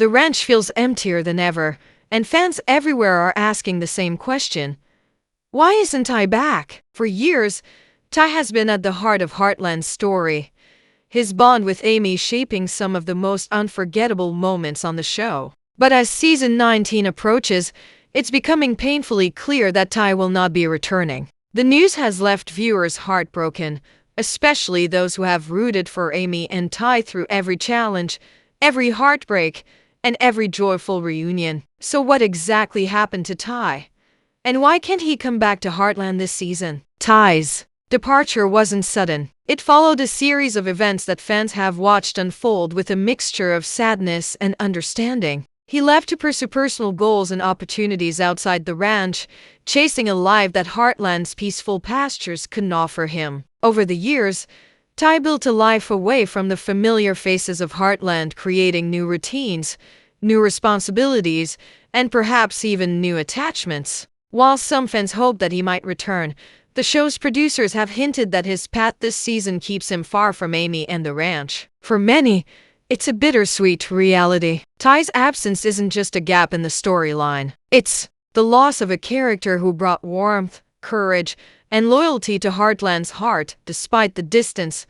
The ranch feels emptier than ever, and fans everywhere are asking the same question. Why isn't Ty back? For years, Ty has been at the heart of Heartland's story, his bond with Amy shaping some of the most unforgettable moments on the show. But as season 19 approaches, it's becoming painfully clear that Ty will not be returning. The news has left viewers heartbroken, especially those who have rooted for Amy and Ty through every challenge, every heartbreak, and every joyful reunion. So what exactly happened to Ty? And why can't he come back to Heartland this season? Ty's departure wasn't sudden. It followed a series of events that fans have watched unfold with a mixture of sadness and understanding. He left to pursue personal goals and opportunities outside the ranch, chasing a life that Heartland's peaceful pastures couldn't offer him. Over the years, Ty built a life away from the familiar faces of Heartland, creating new routines, new responsibilities, and perhaps even new attachments. While some fans hope that he might return, the show's producers have hinted that his path this season keeps him far from Amy and the ranch. For many, it's a bittersweet reality. Ty's absence isn't just a gap in the storyline. It's the loss of a character who brought warmth, courage, and loyalty to Heartland's heart. Despite the distance,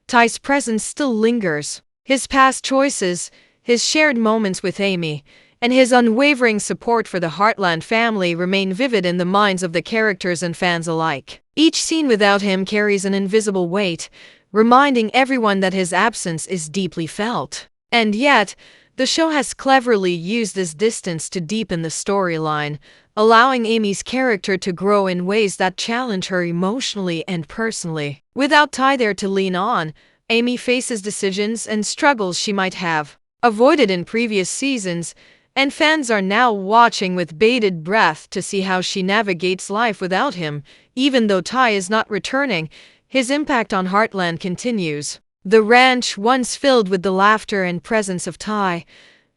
Ty's presence still lingers. His past choices, his shared moments with Amy, and his unwavering support for the Heartland family remain vivid in the minds of the characters and fans alike. Each scene without him carries an invisible weight, reminding everyone that his absence is deeply felt. And yet, the show has cleverly used this distance to deepen the storyline, allowing Amy's character to grow in ways that challenge her emotionally and personally. Without Ty there to lean on, Amy faces decisions and struggles she might have avoided in previous seasons, and fans are now watching with bated breath to see how she navigates life without him. Even though Ty is not returning, his impact on Heartland continues. The ranch, once filled with the laughter and presence of Ty,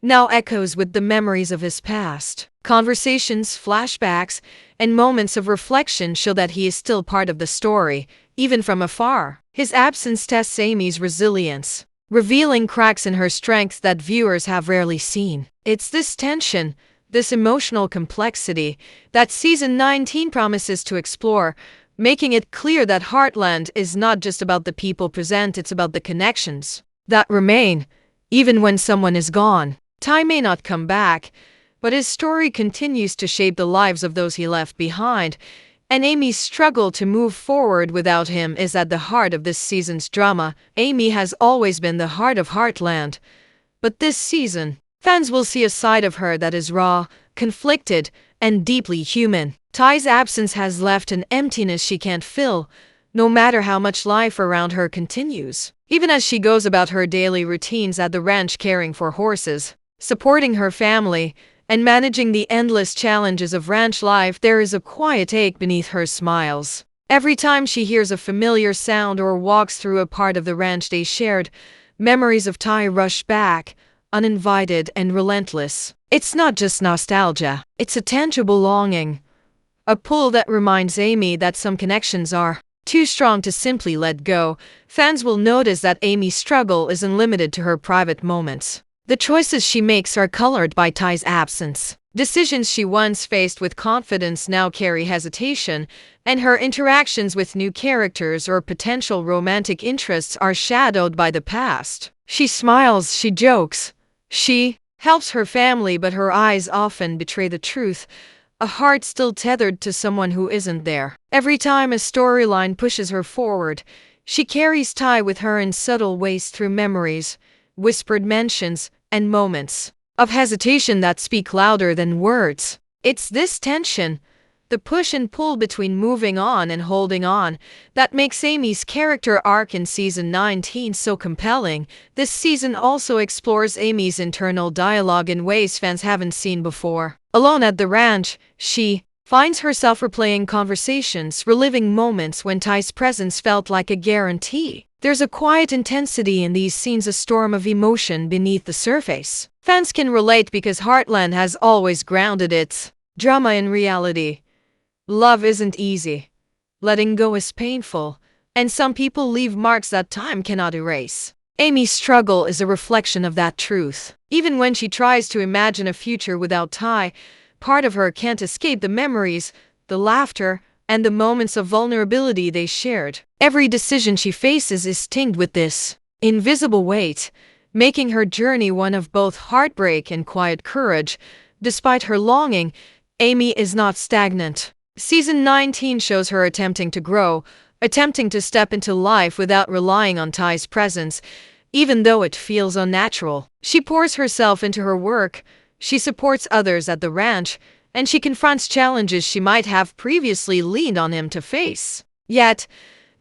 now echoes with the memories of his past. Conversations, flashbacks, and moments of reflection show that he is still part of the story, even from afar. His absence tests Amy's resilience, revealing cracks in her strength that viewers have rarely seen. It's this tension, this emotional complexity, that season 19 promises to explore, making it clear that Heartland is not just about the people present, it's about the connections that remain, even when someone is gone. Ty may not come back, but his story continues to shape the lives of those he left behind, and Amy's struggle to move forward without him is at the heart of this season's drama. Amy has always been the heart of Heartland, but this season, fans will see a side of her that is raw, conflicted, and deeply human. Ty's absence has left an emptiness she can't fill, no matter how much life around her continues. Even as she goes about her daily routines at the ranch, caring for horses, supporting her family, and managing the endless challenges of ranch life, there is a quiet ache beneath her smiles. Every time she hears a familiar sound or walks through a part of the ranch they shared, memories of Ty rush back, uninvited and relentless. It's not just nostalgia, it's a tangible longing, a pull that reminds Amy that some connections are too strong to simply let go. Fans will notice that Amy's struggle isn't limited to her private moments. The choices she makes are colored by Ty's absence. Decisions she once faced with confidence now carry hesitation, and her interactions with new characters or potential romantic interests are shadowed by the past. She smiles, she jokes, she helps her family, but her eyes often betray the truth, a heart still tethered to someone who isn't there. Every time a storyline pushes her forward, she carries Ty with her in subtle ways through memories, whispered mentions, and moments of hesitation that speak louder than words. It's this tension, the push and pull between moving on and holding on, that makes Amy's character arc in season 19 so compelling. This season also explores Amy's internal dialogue in ways fans haven't seen before. Alone at the ranch, she finds herself replaying conversations, reliving moments when Ty's presence felt like a guarantee. There's a quiet intensity in these scenes, a storm of emotion beneath the surface. Fans can relate because Heartland has always grounded its drama in reality. Love isn't easy. Letting go is painful, and some people leave marks that time cannot erase. Amy's struggle is a reflection of that truth. Even when she tries to imagine a future without Ty, part of her can't escape the memories, the laughter, and the moments of vulnerability they shared. Every decision she faces is tinged with this invisible weight, making her journey one of both heartbreak and quiet courage. Despite her longing, Amy is not stagnant. Season 19 shows her attempting to grow, attempting to step into life without relying on Ty's presence, even though it feels unnatural. She pours herself into her work, she supports others at the ranch, and she confronts challenges she might have previously leaned on him to face. Yet,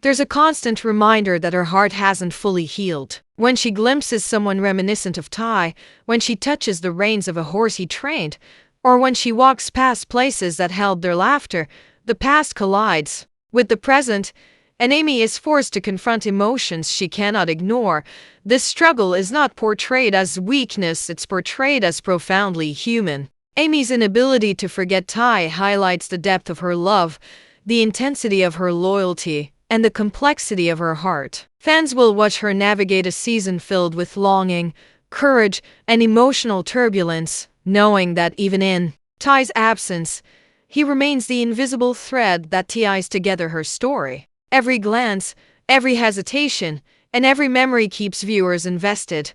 there's a constant reminder that her heart hasn't fully healed. When she glimpses someone reminiscent of Ty, when she touches the reins of a horse he trained, or when she walks past places that held their laughter, the past collides with the present, and Amy is forced to confront emotions she cannot ignore. This struggle is not portrayed as weakness, it's portrayed as profoundly human. Amy's inability to forget Ty highlights the depth of her love, the intensity of her loyalty, and the complexity of her heart. Fans will watch her navigate a season filled with longing, courage, and emotional turbulence, knowing that even in Ty's absence, he remains the invisible thread that ties together her story. Every glance, every hesitation, and every memory keeps viewers invested,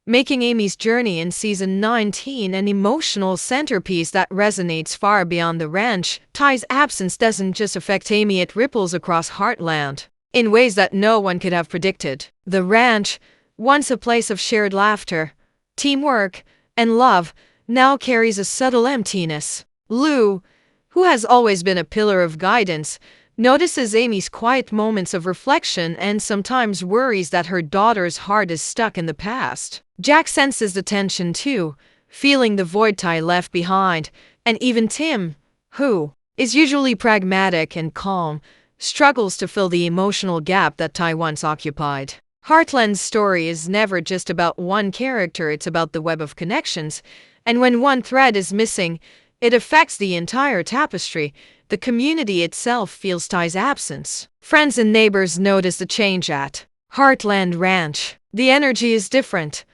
making Amy's journey in season 19 an emotional centerpiece that resonates far beyond the ranch. Ty's absence doesn't just affect Amy, it ripples across Heartland in ways that no one could have predicted. The ranch, once a place of shared laughter, teamwork, and love, now carries a subtle emptiness. Lou, who has always been a pillar of guidance, notices Amy's quiet moments of reflection and sometimes worries that her daughter's heart is stuck in the past. Jack senses the tension too, feeling the void Ty left behind, and even Tim, who is usually pragmatic and calm, struggles to fill the emotional gap that Ty once occupied. Heartland's story is never just about one character, it's about the web of connections, and when one thread is missing, it affects the entire tapestry. The community itself feels Ty's absence. Friends and neighbors notice the change at Heartland Ranch. The energy is different,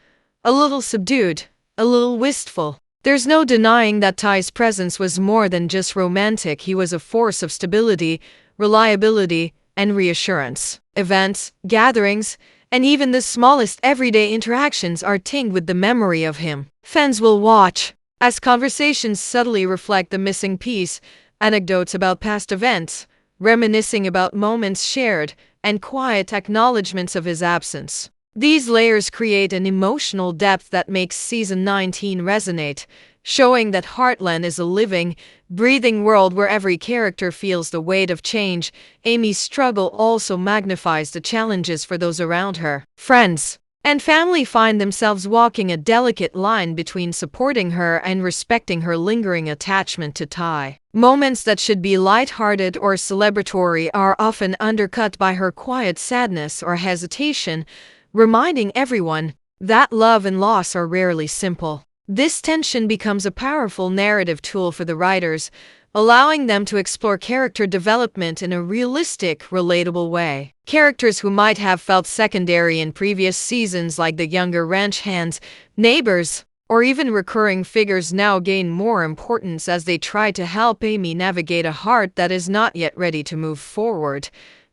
a little subdued, a little wistful. There's no denying that Ty's presence was more than just romantic. He was a force of stability, reliability, and reassurance. Events, gatherings, and even the smallest everyday interactions are tinged with the memory of him. Fans will watch as conversations subtly reflect the missing piece, anecdotes about past events, reminiscing about moments shared, and quiet acknowledgments of his absence. These layers create an emotional depth that makes season 19 resonate, showing that Heartland is a living, breathing world where every character feels the weight of change. Amy's struggle also magnifies the challenges for those around her. Friends and family find themselves walking a delicate line between supporting her and respecting her lingering attachment to Ty. Moments that should be light-hearted or celebratory are often undercut by her quiet sadness or hesitation, reminding everyone that love and loss are rarely simple. This tension becomes a powerful narrative tool for the writers, allowing them to explore character development in a realistic, relatable way. Characters who might have felt secondary in previous seasons, like the younger ranch hands, neighbors, or even recurring figures, now gain more importance as they try to help Amy navigate a heart that is not yet ready to move forward.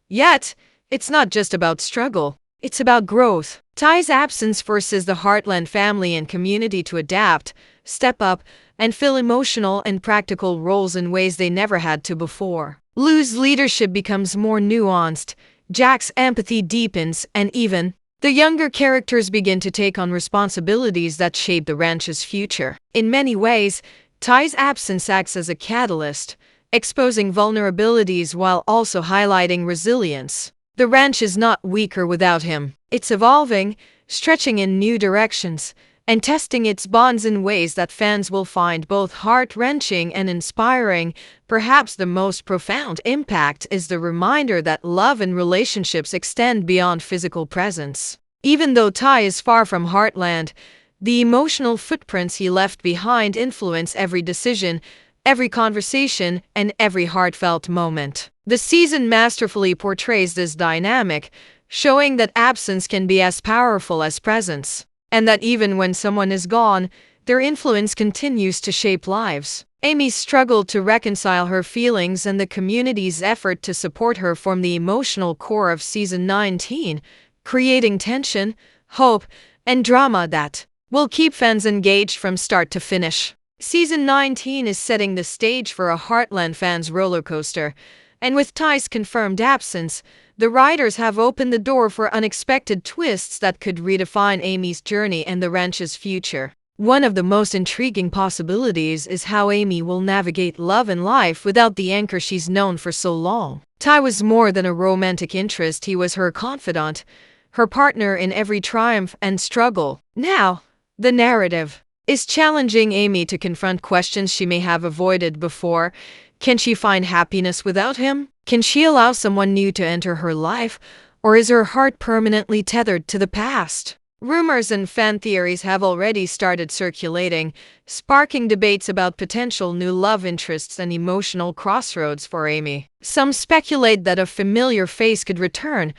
Yet, it's not just about struggle. It's about growth. Ty's absence forces the Heartland family and community to adapt, step up, and fill emotional and practical roles in ways they never had to before. Lou's leadership becomes more nuanced, Jack's empathy deepens, and even the younger characters begin to take on responsibilities that shape the ranch's future. In many ways, Ty's absence acts as a catalyst, exposing vulnerabilities while also highlighting resilience. The ranch is not weaker without him. It's evolving, stretching in new directions, and testing its bonds in ways that fans will find both heart-wrenching and inspiring. Perhaps the most profound impact is the reminder that love and relationships extend beyond physical presence. Even though Ty is far from Heartland, the emotional footprints he left behind influence every decision, every conversation, and every heartfelt moment. The season masterfully portrays this dynamic, showing that absence can be as powerful as presence, and that even when someone is gone, their influence continues to shape lives. Amy struggled to reconcile her feelings, and the community's effort to support her formed the emotional core of season 19, creating tension, hope, and drama that will keep fans engaged from start to finish. Season 19 is setting the stage for a Heartland fans roller coaster, and with Ty's confirmed absence, the writers have opened the door for unexpected twists that could redefine Amy's journey and the ranch's future. One of the most intriguing possibilities is how Amy will navigate love and life without the anchor she's known for so long. Ty was more than a romantic interest, he was her confidant, her partner in every triumph and struggle. Now, the narrative is challenging Amy to confront questions she may have avoided before. Can she find happiness without him? Can she allow someone new to enter her life? Or is her heart permanently tethered to the past? Rumors and fan theories have already started circulating, sparking debates about potential new love interests and emotional crossroads for Amy. Some speculate that a familiar face could return,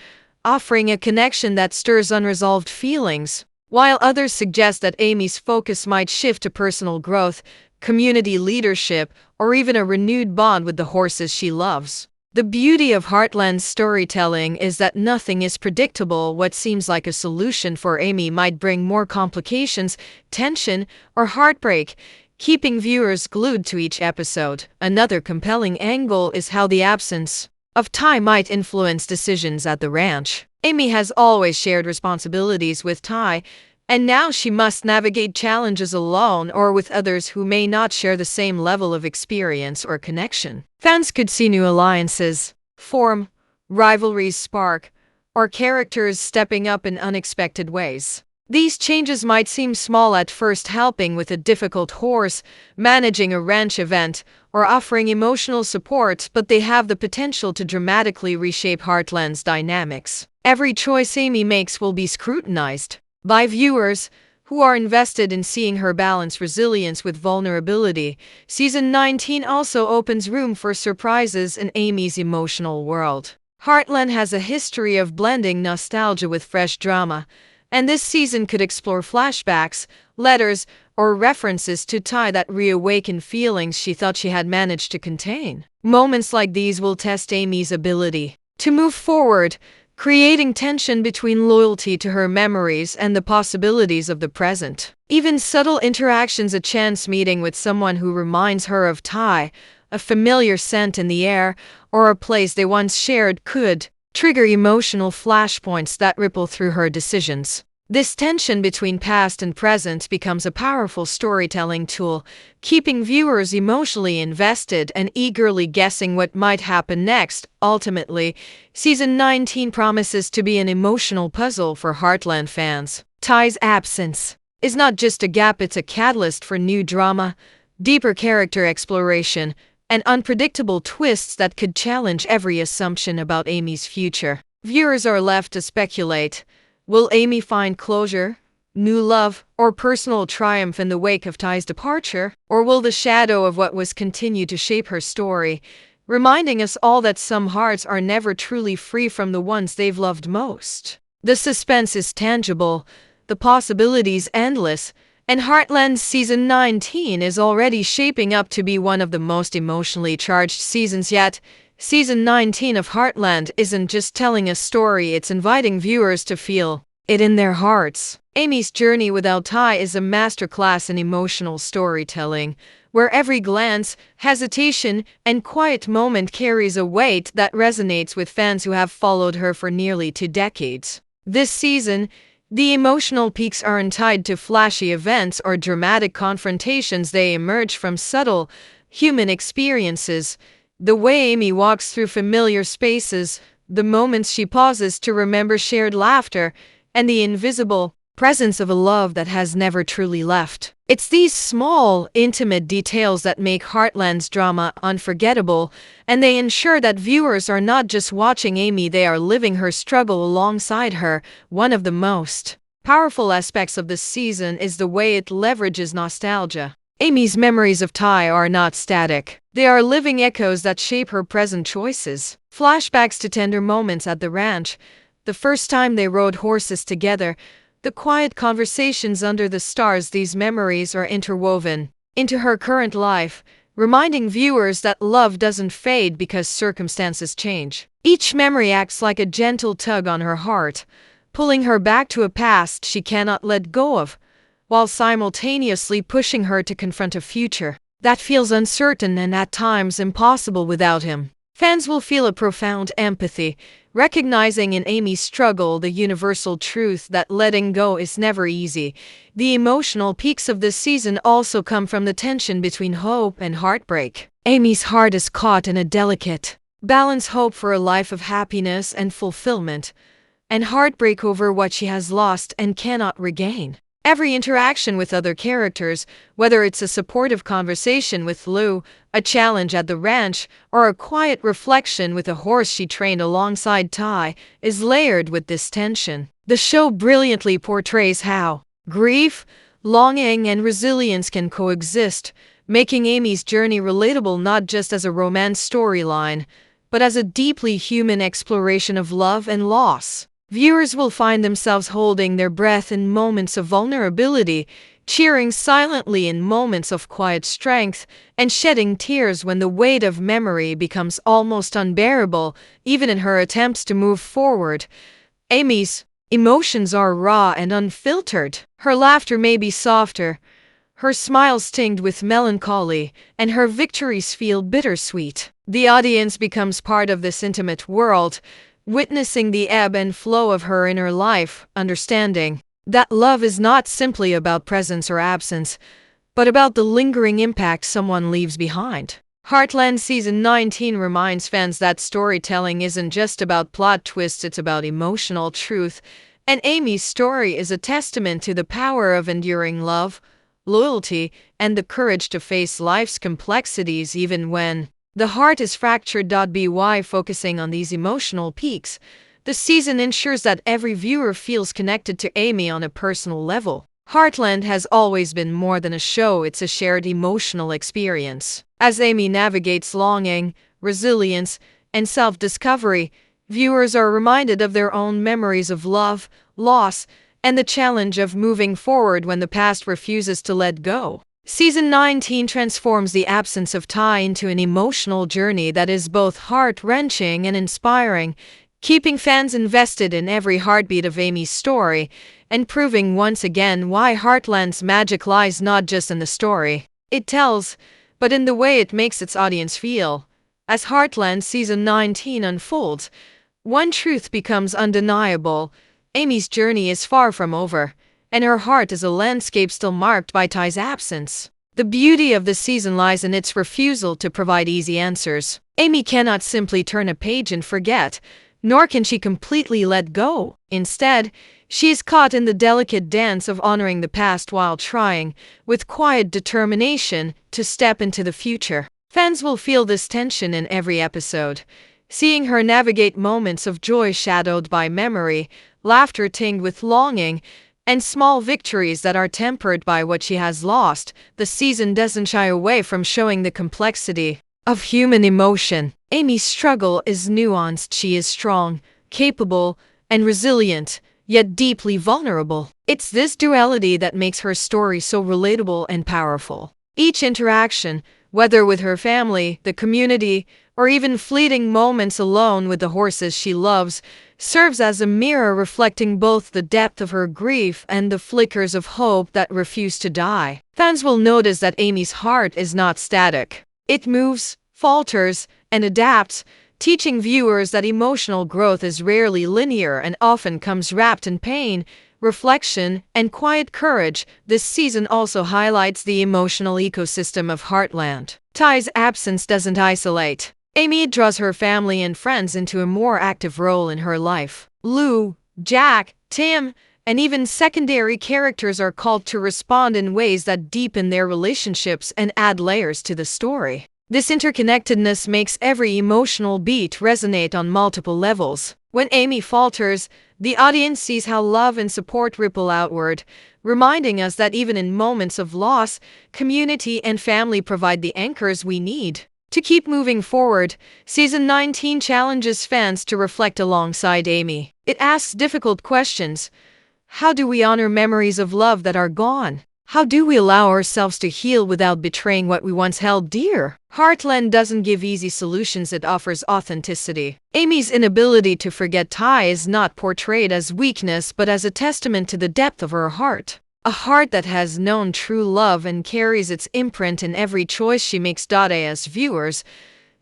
offering a connection that stirs unresolved feelings, while others suggest that Amy's focus might shift to personal growth, community leadership, or even a renewed bond with the horses she loves. The beauty of Heartland's storytelling is that nothing is predictable. What seems like a solution for Amy might bring more complications, tension, or heartbreak, keeping viewers glued to each episode. Another compelling angle is how the absence of Ty might influence decisions at the ranch. Amy has always shared responsibilities with Ty, and now she must navigate challenges alone or with others who may not share the same level of experience or connection. Fans could see new alliances form, rivalries spark, or characters stepping up in unexpected ways. These changes might seem small at first, helping with a difficult horse, managing a ranch event, or offering emotional support, but they have the potential to dramatically reshape Heartland's dynamics. Every choice Amy makes will be scrutinized by viewers who are invested in seeing her balance resilience with vulnerability. Season 19 also opens room for surprises in Amy's emotional world. Heartland has a history of blending nostalgia with fresh drama, and this season could explore flashbacks, letters, or references to Ty that reawaken feelings she thought she had managed to contain. Moments like these will test Amy's ability to move forward, creating tension between loyalty to her memories and the possibilities of the present. Even subtle interactions, a chance meeting with someone who reminds her of Ty, a familiar scent in the air, or a place they once shared, could trigger emotional flashpoints that ripple through her decisions. This tension between past and present becomes a powerful storytelling tool, keeping viewers emotionally invested and eagerly guessing what might happen next. Ultimately, Season 19 promises to be an emotional puzzle for Heartland fans. Ty's absence is not just a gap, it's a catalyst for new drama, deeper character exploration, and unpredictable twists that could challenge every assumption about Amy's future. Viewers are left to speculate. Will Amy find closure, new love, or personal triumph in the wake of Ty's departure? Or will the shadow of what was continue to shape her story, reminding us all that some hearts are never truly free from the ones they've loved most? The suspense is tangible, the possibilities endless, and Heartland's Season 19 is already shaping up to be one of the most emotionally charged seasons yet. Season 19 of Heartland isn't just telling a story, it's inviting viewers to feel it in their hearts. Amy's journey without Ty is a masterclass in emotional storytelling, where every glance, hesitation, and quiet moment carries a weight that resonates with fans who have followed her for nearly 2 decades. This season, the emotional peaks aren't tied to flashy events or dramatic confrontations, they emerge from subtle, human experiences. The way Amy walks through familiar spaces, the moments she pauses to remember shared laughter, and the invisible presence of a love that has never truly left. It's these small, intimate details that make Heartland's drama unforgettable, and they ensure that viewers are not just watching Amy, they are living her struggle alongside her. One of the most powerful aspects of this season is the way it leverages nostalgia. Amy's memories of Ty are not static. They are living echoes that shape her present choices. Flashbacks to tender moments at the ranch, the first time they rode horses together, the quiet conversations under the stars. These memories are interwoven into her current life, reminding viewers that love doesn't fade because circumstances change. Each memory acts like a gentle tug on her heart, pulling her back to a past she cannot let go of, while simultaneously pushing her to confront a future that feels uncertain and at times impossible without him. Fans will feel a profound empathy, recognizing in Amy's struggle the universal truth that letting go is never easy. The emotional peaks of this season also come from the tension between hope and heartbreak. Amy's heart is caught in a delicate balance: hope for a life of happiness and fulfillment, and heartbreak over what she has lost and cannot regain. Every interaction with other characters, whether it's a supportive conversation with Lou, a challenge at the ranch, or a quiet reflection with a horse she trained alongside Ty, is layered with this tension. The show brilliantly portrays how grief, longing, and resilience can coexist, making Amy's journey relatable not just as a romance storyline, but as a deeply human exploration of love and loss. Viewers will find themselves holding their breath in moments of vulnerability, cheering silently in moments of quiet strength, and shedding tears when the weight of memory becomes almost unbearable, even in her attempts to move forward. Amy's emotions are raw and unfiltered. Her laughter may be softer, her smiles tinged with melancholy, and her victories feel bittersweet. The audience becomes part of this intimate world, witnessing the ebb and flow of her inner life, understanding that love is not simply about presence or absence, but about the lingering impact someone leaves behind. Heartland Season 19 reminds fans that storytelling isn't just about plot twists, it's about emotional truth, and Amy's story is a testament to the power of enduring love, loyalty, and the courage to face life's complexities even when the heart is fractured. By focusing on these emotional peaks, the season ensures that every viewer feels connected to Amy on a personal level. Heartland has always been more than a show, it's a shared emotional experience. As Amy navigates longing, resilience, and self-discovery, viewers are reminded of their own memories of love, loss, and the challenge of moving forward when the past refuses to let go. Season 19 transforms the absence of Ty into an emotional journey that is both heart-wrenching and inspiring, keeping fans invested in every heartbeat of Amy's story, and proving once again why Heartland's magic lies not just in the story it tells, but in the way it makes its audience feel. As Heartland Season 19 unfolds, one truth becomes undeniable: Amy's journey is far from over, and her heart is a landscape still marked by Ty's absence. The beauty of the season lies in its refusal to provide easy answers. Amy cannot simply turn a page and forget, nor can she completely let go. Instead, she is caught in the delicate dance of honoring the past while trying, with quiet determination, to step into the future. Fans will feel this tension in every episode, seeing her navigate moments of joy shadowed by memory, laughter tinged with longing, and small victories that are tempered by what she has lost. The season doesn't shy away from showing the complexity of human emotion. Amy's struggle is nuanced. She is strong, capable, and resilient, yet deeply vulnerable. It's this duality that makes her story so relatable and powerful. Each interaction, whether with her family, the community, or even fleeting moments alone with the horses she loves, serves as a mirror reflecting both the depth of her grief and the flickers of hope that refuse to die. Fans will notice that Amy's heart is not static. It moves, falters, and adapts, teaching viewers that emotional growth is rarely linear and often comes wrapped in pain, reflection, and quiet courage. This season also highlights the emotional ecosystem of Heartland. Ty's absence doesn't isolate Amy, it draws her family and friends into a more active role in her life. Lou, Jack, Tim, and even secondary characters are called to respond in ways that deepen their relationships and add layers to the story. This interconnectedness makes every emotional beat resonate on multiple levels. When Amy falters, the audience sees how love and support ripple outward, reminding us that even in moments of loss, community and family provide the anchors we need. To keep moving forward, Season 19 challenges fans to reflect alongside Amy. It asks difficult questions. How do we honor memories of love that are gone? How do we allow ourselves to heal without betraying what we once held dear? Heartland doesn't give easy solutions, it offers authenticity. Amy's inability to forget Ty is not portrayed as weakness but as a testament to the depth of her heart. A heart that has known true love and carries its imprint in every choice she makes. As viewers,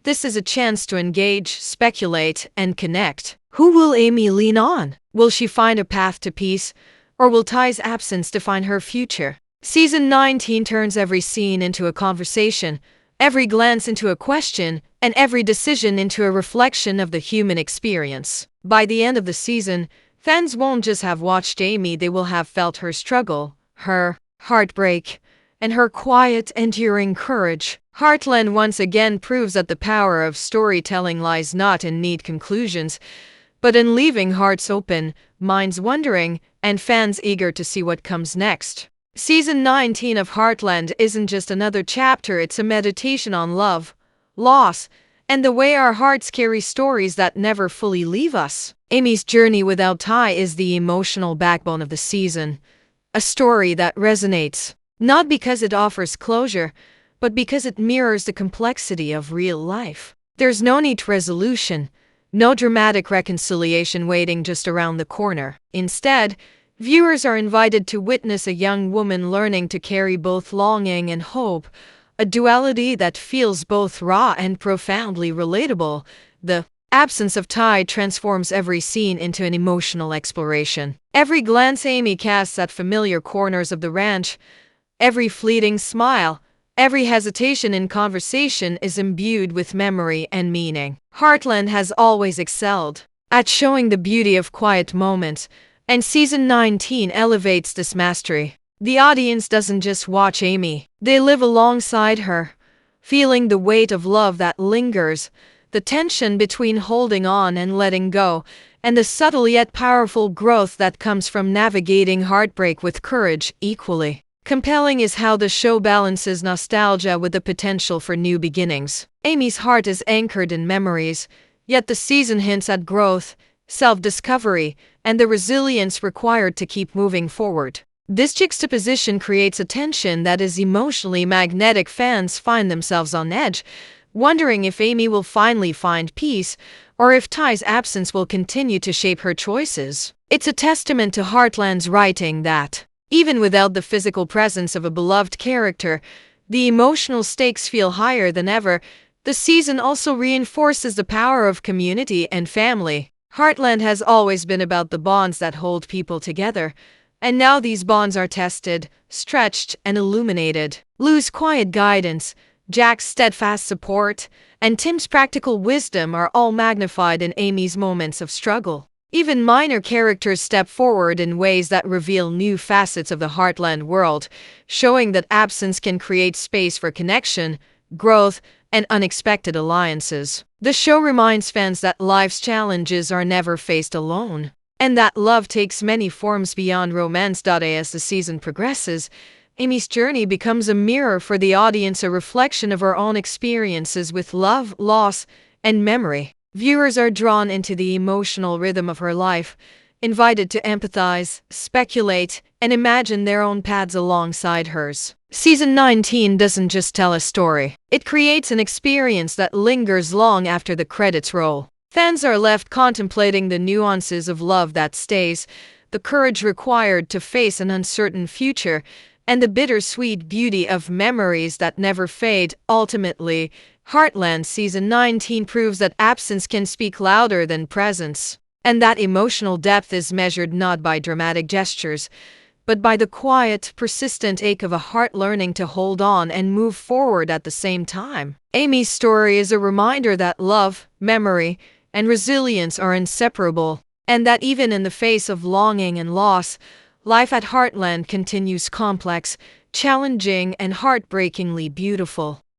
this is a chance to engage, speculate, and connect. Who will Amy lean on? Will she find a path to peace, or will Ty's absence define her future? Season 19 turns every scene into a conversation, every glance into a question, and every decision into a reflection of the human experience. By the end of the season, fans won't just have watched Amy, they will have felt her struggle, her heartbreak, and her quiet, enduring courage. Heartland once again proves that the power of storytelling lies not in neat conclusions, but in leaving hearts open, minds wondering, and fans eager to see what comes next. Season 19 of Heartland isn't just another chapter, it's a meditation on love, loss, and the way our hearts carry stories that never fully leave us. Amy's journey without Ty is the emotional backbone of the season, a story that resonates, not because it offers closure, but because it mirrors the complexity of real life. There's no neat resolution, no dramatic reconciliation waiting just around the corner. Instead, viewers are invited to witness a young woman learning to carry both longing and hope, a duality that feels both raw and profoundly relatable. The absence of Ty transforms every scene into an emotional exploration. Every glance Amy casts at familiar corners of the ranch, every fleeting smile, every hesitation in conversation is imbued with memory and meaning. Heartland has always excelled at showing the beauty of quiet moments, and Season 19 elevates this mastery. The audience doesn't just watch Amy, they live alongside her, feeling the weight of love that lingers, the tension between holding on and letting go, and the subtle yet powerful growth that comes from navigating heartbreak with courage. Equally compelling is how the show balances nostalgia with the potential for new beginnings. Amy's heart is anchored in memories, yet the season hints at growth, self-discovery, and the resilience required to keep moving forward. This juxtaposition creates a tension that is emotionally magnetic. Fans find themselves on edge, wondering if Amy will finally find peace, or if Ty's absence will continue to shape her choices. It's a testament to Heartland's writing that, even without the physical presence of a beloved character, the emotional stakes feel higher than ever. The season also reinforces the power of community and family. Heartland has always been about the bonds that hold people together, and now these bonds are tested, stretched, and illuminated. Lou's quiet guidance, Jack's steadfast support, and Tim's practical wisdom are all magnified in Amy's moments of struggle. Even minor characters step forward in ways that reveal new facets of the Heartland world, showing that absence can create space for connection, growth, and unexpected alliances. The show reminds fans that life's challenges are never faced alone, and that love takes many forms beyond romance. As the season progresses, Amy's journey becomes a mirror for the audience, a reflection of her own experiences with love, loss, and memory. Viewers are drawn into the emotional rhythm of her life, invited to empathize, speculate, and imagine their own paths alongside hers. Season 19 doesn't just tell a story, it creates an experience that lingers long after the credits roll. Fans are left contemplating the nuances of love that stays, the courage required to face an uncertain future, and the bittersweet beauty of memories that never fade. Ultimately, Heartland Season 19 proves that absence can speak louder than presence, and that emotional depth is measured not by dramatic gestures, but by the quiet, persistent ache of a heart learning to hold on and move forward at the same time. Amy's story is a reminder that love, memory, and resilience are inseparable, and that even in the face of longing and loss, life at Heartland continues complex, challenging, and heartbreakingly beautiful.